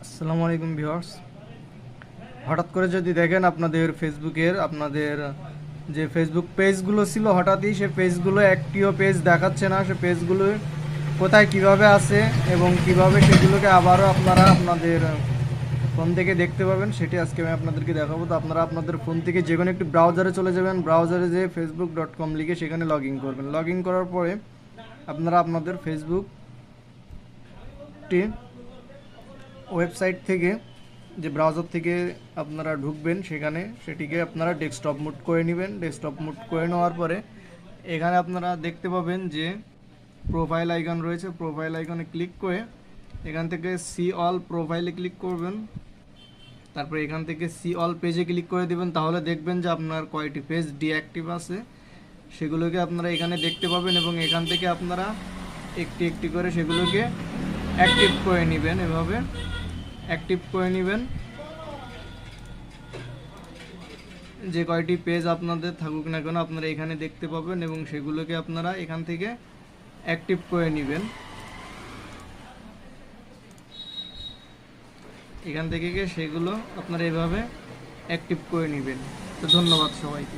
আসসালামু আলাইকুম ভিউয়ার্স। হঠাৎ করে যদি দেখেন আপনাদের ফেসবুকের আপনাদের যে ফেসবুক পেজগুলো ছিল, হঠাৎই সে পেজগুলো একটিও পেজ দেখাচ্ছে না। সে পেজগুলো কোথায় কিভাবে আছে এবং কিভাবে সেগুলোকে আবারও আপনারা আপনাদের ফোন থেকে দেখতে পাবেন, সেটি আজকে আমি আপনাদেরকে দেখাবো। তো আপনারা আপনাদের ফোন থেকে যে কোনো একটি ব্রাউজারে চলে যাবেন। ব্রাউজারে যে facebook.com লিখে সেখানে লগ ইন করবেন। লগ ইন করার পরে আপনারা আপনাদের ফেসবুকটি ওয়েবসাইট থেকে যে ব্রাউজার থেকে আপনারা ঢুকবেন সেখানে সেটিকে আপনারা ডেস্কটপ মুড করে নেবেন। ডেস্কটপ মুড করে নেওয়ার পরে এখানে আপনারা দেখতে পাবেন যে প্রোফাইল আইকন রয়েছে। প্রোফাইল আইকনে ক্লিক করে এখান থেকে সি অল প্রোফাইলে ক্লিক করবেন। তারপরে এখান থেকে সি অল পেজে ক্লিক করে দেবেন। তাহলে দেখবেন যে আপনার কয়টি পেজ ডিঅ্যাক্টিভ আছে সেগুলোকে আপনারা এখানে দেখতে পাবেন এবং এখান থেকে আপনারা একটি একটি করে সেগুলোকে অ্যাক্টিভ করে নেবেন। এভাবে অ্যাক্টিভ করে নেবেন। যে কয়টি পেজ আপনাদের থাকুক না কেন আপনারা এখানে দেখতে পাবেন এবং সেগুলোকে আপনারা এখান থেকে অ্যাক্টিভ করে নেবেন। এখান থেকে সেগুলো আপনারা এভাবে অ্যাক্টিভ করে নেবেন। তো ধন্যবাদ সবাইকে।